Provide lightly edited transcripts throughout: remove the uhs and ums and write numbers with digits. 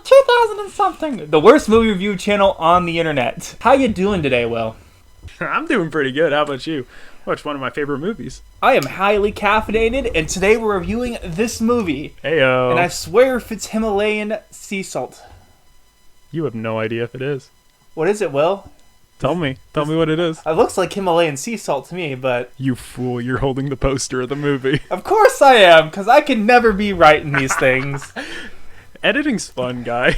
2000 and something. The worst movie review channel on the internet. How you doing today, Will? I'm doing pretty good. How about you? What's one of my favorite movies? I am highly caffeinated, and today we're reviewing this movie. Heyo. And I swear if it's Himalayan sea salt. You have no idea if it is. What is it, Will? Tell me what it is. It looks like Himalayan sea salt to me, but... You fool, you're holding the poster of the movie. Of course I am, because I can never be right in these things. Editing's fun, guy.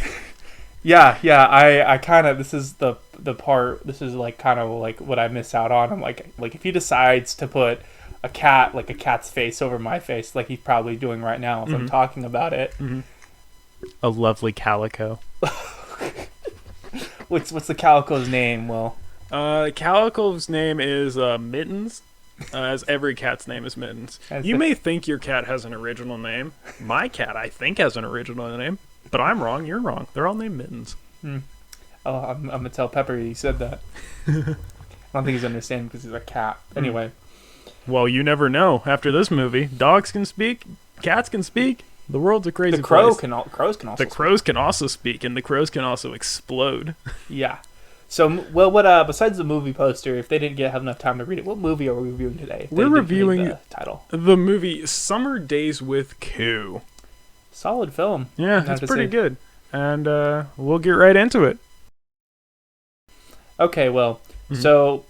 Yeah, I kind of, this is the part, this is like kind of like what I miss out on. I'm like if he decides to put a cat's face over my face, like he's probably doing right now as I'm talking about it. Mm-hmm. A lovely calico. What's the calico's name, Will? Calico's name is Mittens, as every cat's name is Mittens. You may think your cat has an original name. My cat, I think, has an original name. But I'm wrong, you're wrong. They're all named Mittens. Oh, I'm going to tell Pepper he said that. I don't think he's understanding because he's a cat. Anyway. Well, you never know. After this movie, dogs can speak, cats can speak. The world's a crazy place. Crows can also The crows can also speak, and the crows can also explode. Yeah. So, well, what besides the movie poster, if they didn't have enough time to read it, what movie are we reviewing today? We're reviewing the title. The movie Summer Days with Koo. Solid film. Yeah, it's pretty good. And we'll get right into it. Okay, well, so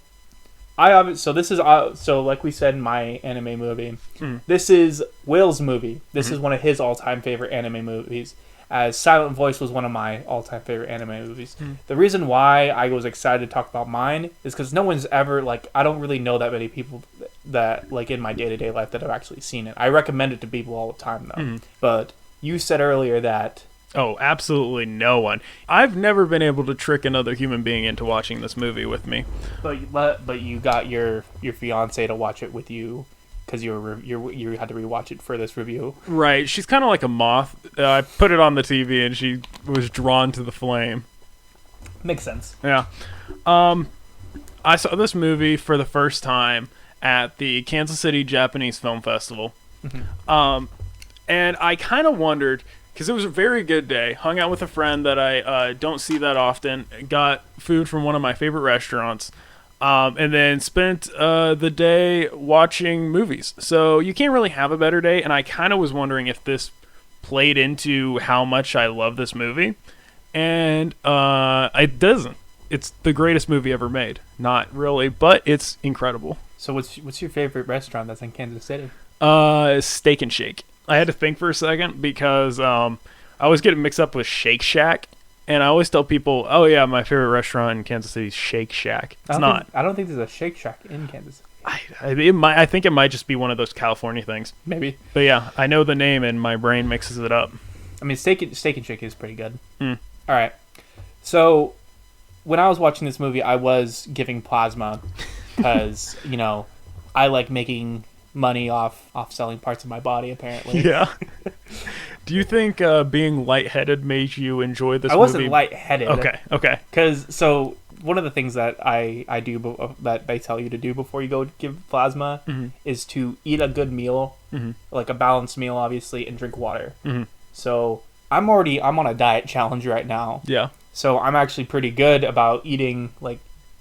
this is like we said in my anime movie, this is Will's movie. This is one of his all-time favorite anime movies, as Silent Voice was one of my all-time favorite anime movies. The reason why I was excited to talk about mine is because no one's ever, I don't really know that many people that, in my day-to-day life that have actually seen it. I recommend it to people all the time, though. But you said earlier that... Oh, absolutely no one. I've never been able to trick another human being into watching this movie with me. But you got your fiance to watch it with you because you had to rewatch it for this review. Right. She's kind of like a moth. I put it on the TV and she was drawn to the flame. Makes sense. Yeah. I saw this movie for the first time at the Kansas City Japanese Film Festival. And I kind of wondered, because it was a very good day, hung out with a friend that I don't see that often, got food from one of my favorite restaurants, and then spent the day watching movies. So you can't really have a better day, and I kind of was wondering if this played into how much I love this movie, and it doesn't. It's the greatest movie ever made. Not really, but it's incredible. So what's your favorite restaurant that's in Kansas City? Steak and Shake. I had to think for a second because I always get it mixed up with Shake Shack, and I always tell people, "Oh yeah, my favorite restaurant in Kansas City is Shake Shack." It's not. I don't think there's a Shake Shack in Kansas City. I think it might just be one of those California things. Maybe. But yeah, I know the name, and my brain mixes it up. I mean, Steak and Shake is pretty good. All right. So when I was watching this movie, I was giving plasma because I like making money off selling parts of my body, apparently. Yeah. Do you think being lightheaded made you enjoy this movie? I wasn't lightheaded. Okay. Because one of the things that I do that they tell you to do before you go give plasma is to eat a good meal, like a balanced meal, obviously, and drink water. So I'm on a diet challenge right now. Yeah. So I'm actually pretty good about eating,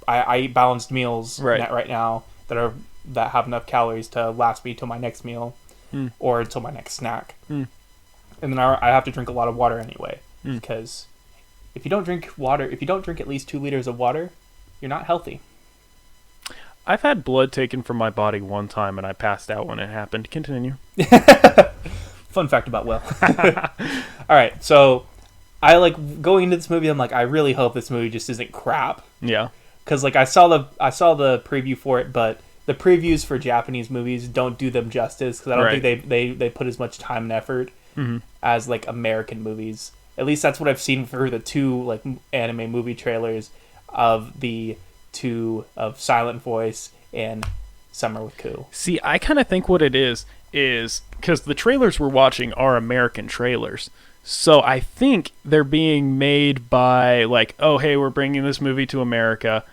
I eat balanced meals right now that have enough calories to last me till my next meal or until my next snack. And then I have to drink a lot of water anyway, because if you don't drink at least 2 liters of water, you're not healthy. I've had blood taken from my body one time and I passed out when it happened. Continue. Fun fact about Will. All right, so I going into this movie, I'm like, I really hope this movie just isn't crap. Yeah. Because I saw the preview for it, but the previews for Japanese movies don't do them justice, because I don't think they put as much time and effort as American movies. At least that's what I've seen for the two anime movie trailers of Silent Voice and Summer with Koo. See, I kind of think what it is because the trailers we're watching are American trailers. So I think they're being made by oh, hey, we're bringing this movie to America.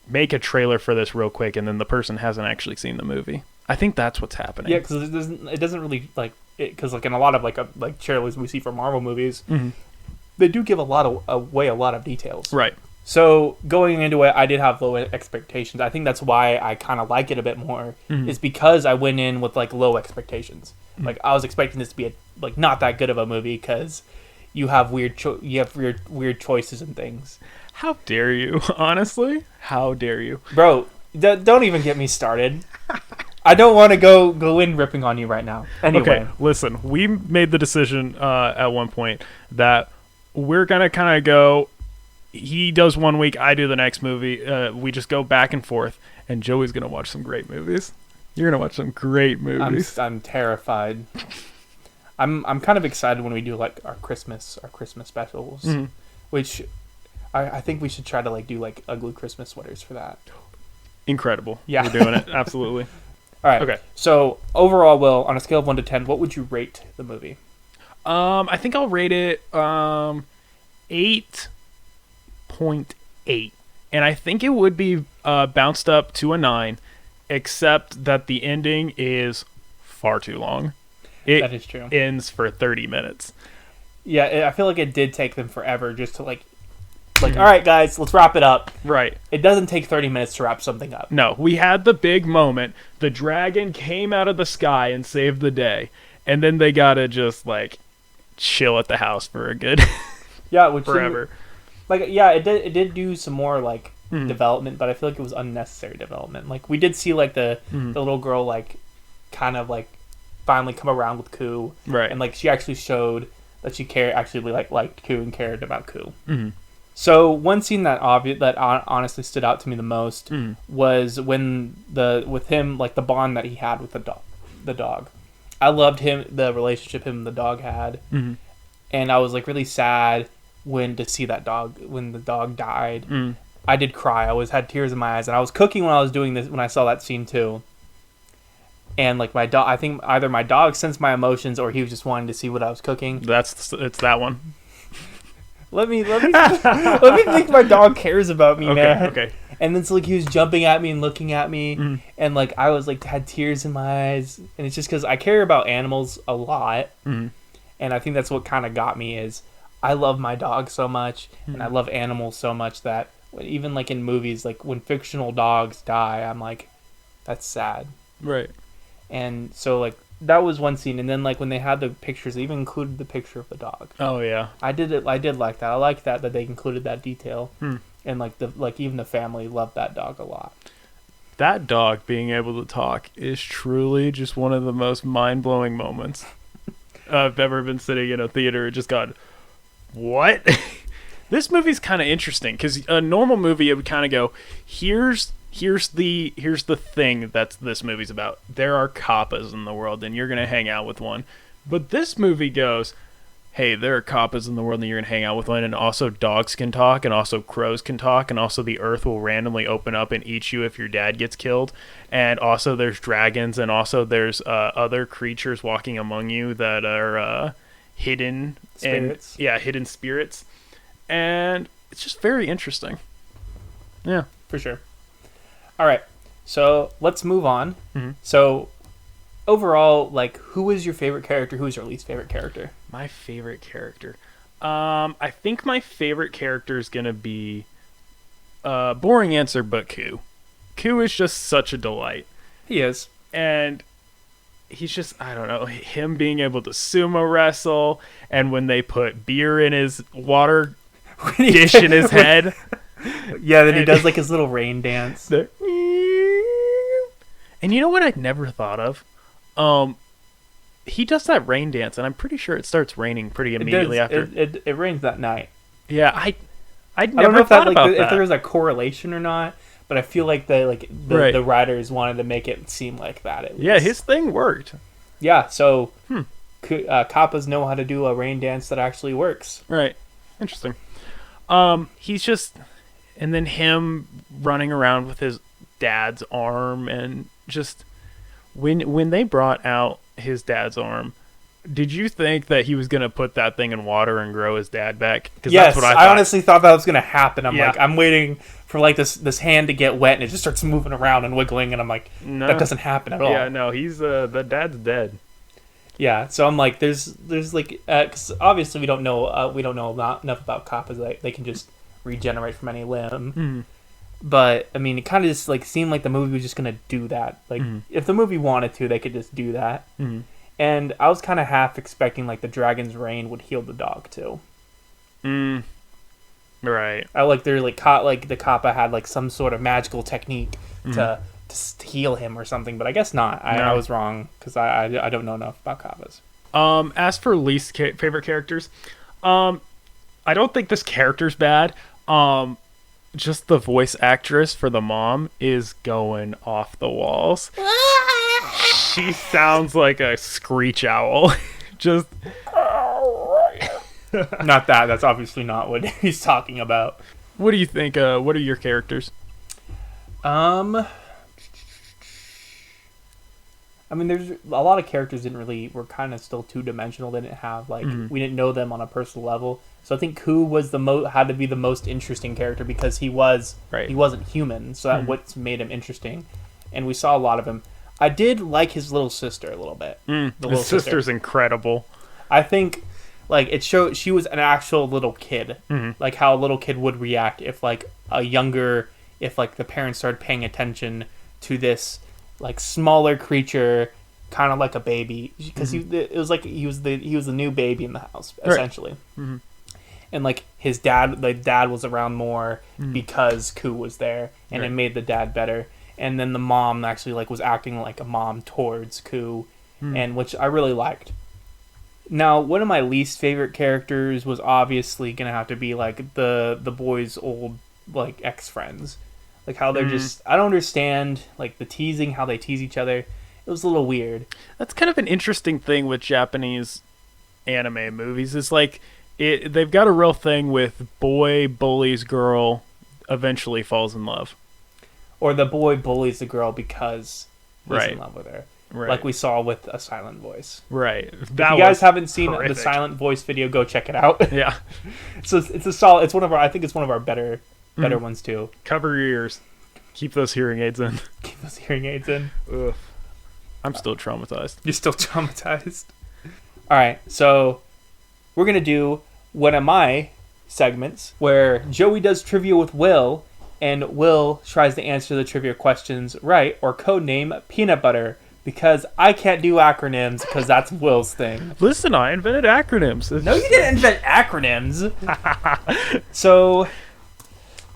Make a trailer for this real quick, and then the person hasn't actually seen the movie. I think that's what's happening. Yeah, because it doesn't really because in a lot of trailers we see for Marvel movies, they do give a lot of away a lot of details. Right. So going into it, I did have low expectations. I think that's why I kind of like it a bit more. Is because I went in with like low expectations. Like I was expecting this to be like not that good of a movie because you have weird choices and things. How dare you? Honestly, how dare you, bro? Don't even get me started. I don't want to go in ripping on you right now. Anyway, okay, listen. We made the decision at one point that we're gonna kind of go. He does one week, I do the next movie. We just go back and forth, and Joey's gonna watch some great movies. You're gonna watch some great movies. I'm terrified. I'm kind of excited when we do like our Christmas specials, which I think we should try to like do like ugly Christmas sweaters for that. Incredible. Yeah, we're doing it. Absolutely. All right. Okay. So overall, Will, on a scale of 1 to 10, what would you rate the movie? I think I'll rate it 8.8, and I think it would be bounced up to a 9, except that the ending is far too long. That is true. Ends for 30 minutes. Yeah, I feel like it did take them forever just to like, all right, guys, let's wrap it up. Right. It doesn't take 30 minutes to wrap something up. No, we had the big moment. The dragon came out of the sky and saved the day, and then they gotta just like chill at the house for a good which forever. It did do some more like development, but I feel like it was unnecessary development. Like we did see like the little girl like kind of like finally come around with Koo, right? And like she actually showed that she liked Koo and cared about Koo. So one scene that honestly stood out to me the most was when with him, like the bond that he had with the dog. I loved the relationship him and the dog had, and I was like really sad when the dog died. I did cry. I always had tears in my eyes, and I was cooking when I was doing this when I saw that scene too. And like my dog, I think either my dog sensed my emotions or he was just wanting to see what I was cooking. It's that one. Let me think my dog cares about me, man. Okay. And then so like he was jumping at me and looking at me, and like I was like had tears in my eyes, and it's just because I care about animals a lot, and I think that's what kind of got me is I love my dog so much, and I love animals so much that even like in movies, like when fictional dogs die, I'm like, that's sad, right? And so like. That was one scene, and then like when they had the pictures, they even included the picture of the dog. Oh yeah, I did like that. I like that they included that detail, and like even the family loved that dog a lot. That dog being able to talk is truly just one of the most mind blowing moments I've ever been sitting in a theater and just gone, what? This movie's kind of interesting because a normal movie it would kind of go, here's the thing that's this movie's about. There are Kappas in the world, and you're gonna hang out with one. But this movie goes, hey, there are Kappas in the world, and you're gonna hang out with one. And also, dogs can talk, and also crows can talk, and also the earth will randomly open up and eat you if your dad gets killed. And also, there's dragons, and also there's other creatures walking among you that are hidden spirits. Hidden spirits, and it's just very interesting. Yeah, for sure. All right, so let's move on. So, overall, like, who is your favorite character? Who is your least favorite character? My favorite character, I think my favorite character is gonna be, boring answer, but Koo. Koo is just such a delight. He is, and he's just I don't know him being able to sumo wrestle, and when they put beer in his water dish in his head. Yeah, then he does like his little rain dance. And you know what I'd never thought of? He does that rain dance, and I'm pretty sure it starts raining pretty immediately after. It rains that night. Yeah, I'd never don't know thought about that. If there was a correlation or not, but I feel like the writers wanted to make it seem like that. At least. Yeah, his thing worked. Yeah, so Kappas know how to do a rain dance that actually works. Right. Interesting. He's just... And then him running around with his dad's arm, and just when they brought out his dad's arm, did you think that he was going to put that thing in water and grow his dad back? Yes, that's what I honestly thought that was going to happen. I'm waiting for like this hand to get wet, and it just starts moving around and wiggling, and I'm like, no, that doesn't happen at all. Yeah, no, he's the dad's dead. Yeah, so I'm like, there's like, because obviously we don't know enough about Kappas. They can just regenerate from any limb. Mm. But I mean, it kind of just like seemed like the movie was just gonna do that. Like, if the movie wanted to, they could just do that. And I was kind of half expecting like the dragon's rain would heal the dog too. Right. I like they're like the Kappa had like some sort of magical technique to heal him or something, but I guess not. I was wrong because I don't know enough about Kappas. As for least favorite characters, I don't think this character's bad. Just the voice actress for the mom is going off the walls. She sounds like a screech owl. Just not that. That's obviously not what he's talking about. What do you think? What are your characters? I mean, there's a lot of characters were kind of still two-dimensional. They didn't have like we didn't know them on a personal level. So I think Ku was had to be the most interesting character because he wasn't human. So that's what made him interesting, and we saw a lot of him. I did like his little sister a little bit. His sister's incredible. I think like it showed she was an actual little kid, like how a little kid would react if like if like the parents started paying attention to this like smaller creature, kind of like a baby, because it was like he was the new baby in the house essentially. Right. And like his dad was around more because Ku was there, and it made the dad better. And then the mom actually like was acting like a mom towards Ku, and which I really liked. Now, one of my least favorite characters was obviously gonna have to be like the boys' old like ex-friends. Like how they're just, I don't understand like the teasing, how they tease each other. It was a little weird. That's kind of an interesting thing with Japanese anime movies. It's like they've got a real thing with boy bullies girl, eventually falls in love. Or the boy bullies the girl because he's in love with her. Right. Like we saw with A Silent Voice. Right. If you guys haven't seen the Silent Voice video, go check it out. Yeah. So it's a solid, I think it's one of our better ones too. Cover your ears. Keep those hearing aids in. Keep those hearing aids in. Ugh. I'm still traumatized. You're still traumatized? Alright, so we're going to do one of my segments where Joey does trivia with Will, and Will tries to answer the trivia questions right, or codename Peanut Butter, because I can't do acronyms because that's Will's thing. Listen, I invented acronyms. No, you didn't invent acronyms. So,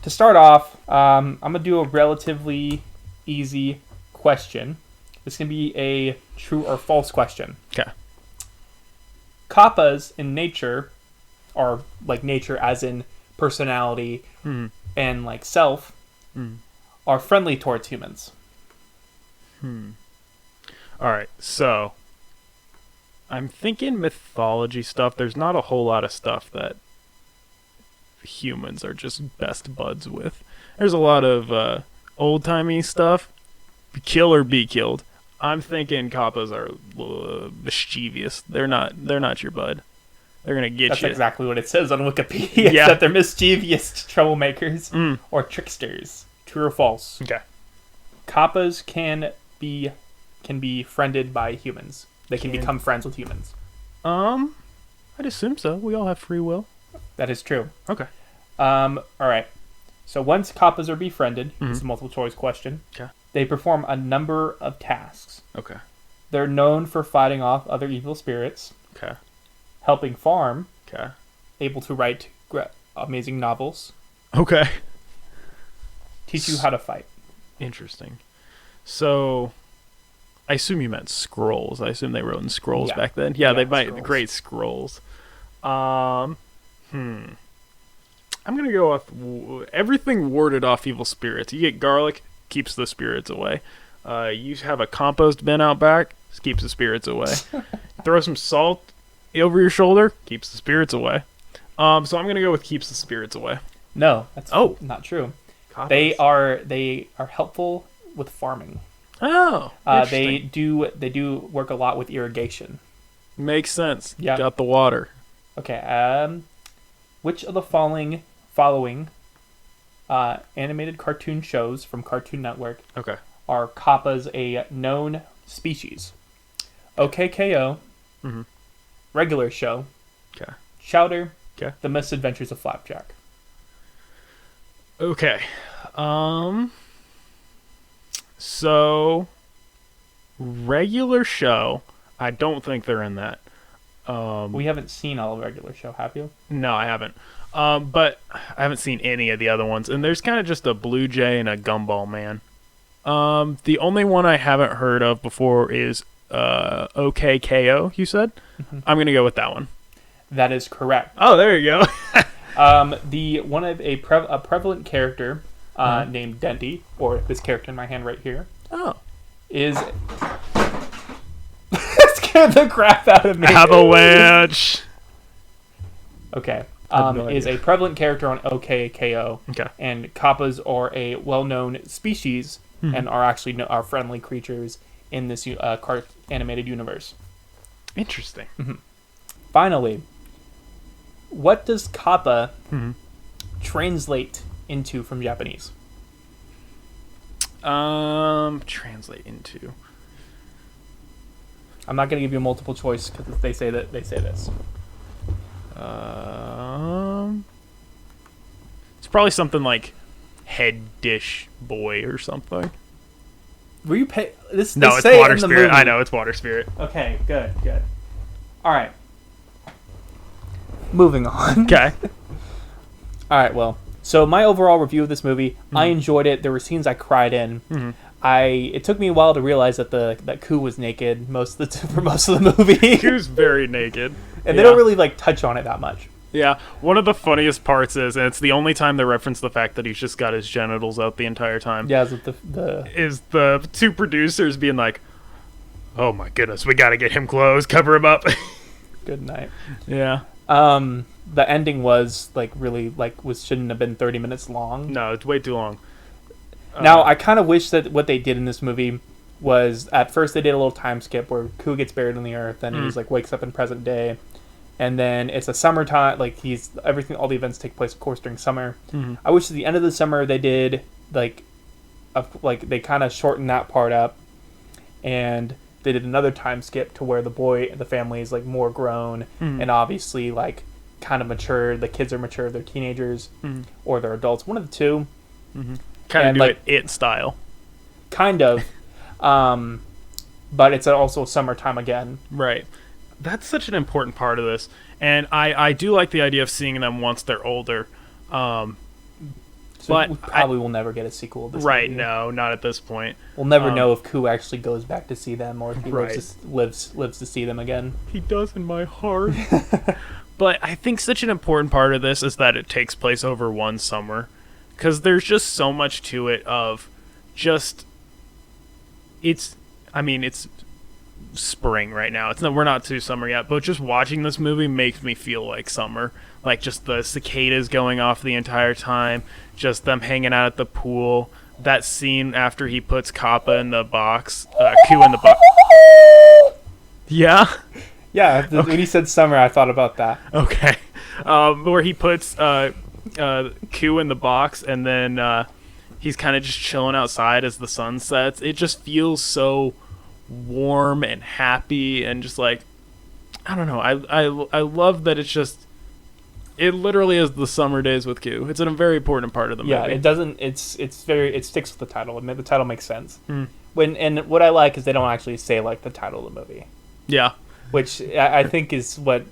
to start off, I'm going to do a relatively easy question. This can be a true or false question. Okay. Kappas in nature, or like nature as in personality and like self, are friendly towards humans. Alright, so I'm thinking mythology stuff. There's not a whole lot of stuff that humans are just best buds with. There's a lot of old-timey stuff. Kill or be killed. I'm thinking Kappas are mischievous. They're not your bud. They're gonna get you. That's exactly what it says on Wikipedia. Yeah. That they're mischievous troublemakers or tricksters. True or false? Okay. Kappas can be friended by humans. They can become friends with humans. I'd assume so. We all have free will. That is true. Okay. All right. So once Kappas are befriended, it's a multiple choice question. Okay. They perform a number of tasks. Okay. They're known for fighting off other evil spirits. Okay. Helping farm. Okay. Able to write amazing novels. Okay. Teach you how to fight. Interesting. So, I assume you meant scrolls. I assume they wrote in scrolls back then. Yeah, they might. Great scrolls. I'm gonna go with everything warded off evil spirits. You get garlic, keeps the spirits away. You have a compost bin out back, keeps the spirits away. Throw some salt over your shoulder, keeps the spirits away. So I'm gonna go with keeps the spirits away. No, that's not true. Kappas. They are helpful with farming. Oh, they do work a lot with irrigation. Makes sense. Yeah, got the water. Okay. Which of the following animated cartoon shows from Cartoon Network are Kappas a known species? OKKO, Regular Show, Okay. Chowder, Okay. The Misadventures of Flapjack. Okay. So, Regular Show, I don't think they're in that. We haven't seen all of Regular Show, have you? No, I haven't. But I haven't seen any of the other ones. And there's kind of just a Blue Jay and a Gumball Man. The only one I haven't heard of before is OKKO, you said? I'm going to go with that one. That is correct. Oh, there you go. The one of a prevalent character named Dendy, or this character in my hand right here, is scared the crap out of me. Avalanche. Okay. No is idea. a prevalent character on OKKO. Okay. And Kappas are a well-known species and are actually are friendly creatures in this animated universe. Interesting. Finally, what does Kappa translate into from Japanese? Translate into. I'm not going to give you a multiple choice because they say this. It's probably something like head dish boy or something. Were you pay this? No, they it's say water in the spirit. movie. I know it's water spirit. Okay, good. All right. Moving on. Okay. All right. Well, so my overall review of this movie, I enjoyed it. There were scenes I cried in. It took me a while to realize that Ku was naked for most of the movie. He was very naked, and they don't really touch on it that much. Yeah, one of the funniest parts is, and it's the only time they reference the fact that he's just got his genitals out the entire time. Yeah, is the two producers being like, "Oh my goodness, we got to get him clothes, cover him up." Good night. Yeah. The ending was shouldn't have been 30 minutes long. No, it's way too long. Now I kind of wish that what they did in this movie was at first they did a little time skip where Ku gets buried in the earth, then he's wakes up in present day. And then it's a summertime, all the events take place, of course, during summer. I wish at the end of the summer they did, they kind of shortened that part up. And they did another time skip to where the family is, more grown. And obviously, kind of mature. The kids are mature, they're teenagers. Or they're adults. One of the two. Kind of do it style. Kind of. But it's also summertime again. Right. That's such an important part of this, and I do like the idea of seeing them once they're older. So but we probably will never get a sequel. Of this right? movie. No, not at this point. We'll never know if Ku actually goes back to see them, or if he Right. lives to see them again. He does in my heart. But I think such an important part of this is that it takes place over one summer, because there's just so much to it. It's spring right now. We're not too summer yet, but just watching this movie makes me feel like summer. Like just the cicadas going off the entire time, just them hanging out at the pool. That scene after he puts Kappa in the box, Q in the box. Yeah. Yeah, when he said summer, I thought about that. Okay. Where he puts Q in the box, and then he's kind of just chilling outside as the sun sets. It just feels so warm and happy, and just I don't know. I love that it literally is the summer days with Q. It's a very important part of the movie. Yeah, it sticks with the title. The title makes sense. And what I like is they don't actually say the title of the movie. Yeah. Which I think is what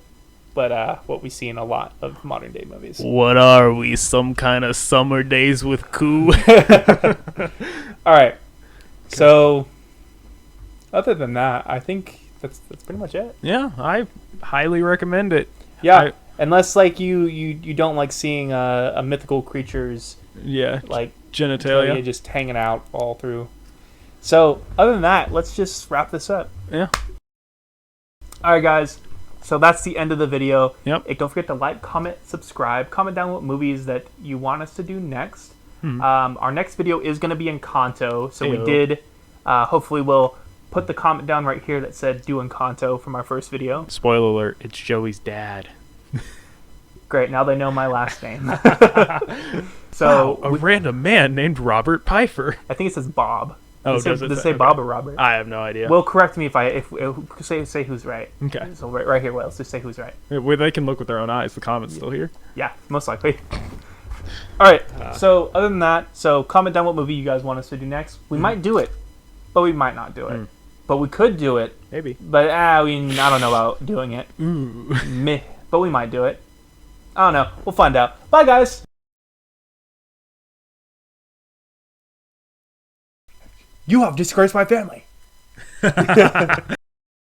we see in a lot of modern day movies. What are we? Some kind of summer days with Q? All right. So other than that, I think that's pretty much it. Yeah, I highly recommend it. Yeah, unless you don't like seeing a mythical creature's genitalia just hanging out all through. So other than that, let's just wrap this up. Yeah. All right, guys. So that's the end of the video. Yep. Don't forget to like, comment, subscribe. Comment down what movies that you want us to do next. Our next video is going to be in Encanto. So we did. Hopefully we'll put the comment down right here that said do Encanto from our first video. Spoiler alert, it's Joey's dad. Great, now they know my last name. So wow, a random man named Robert Pfeiffer. I think it says Bob. Oh, does it say okay. Bob or Robert? I have no idea. Well, correct me if say who's right. Okay. So right here, Wales, just say who's right. Well, they can look with their own eyes. The comment's still here. Yeah, most likely. All right. So other than that, comment down what movie you guys want us to do next. We might do it, but we might not do it. But we could do it. Maybe. But I don't know about doing it. Ooh. Meh. But we might do it. I don't know. We'll find out. Bye, guys. You have disgraced my family.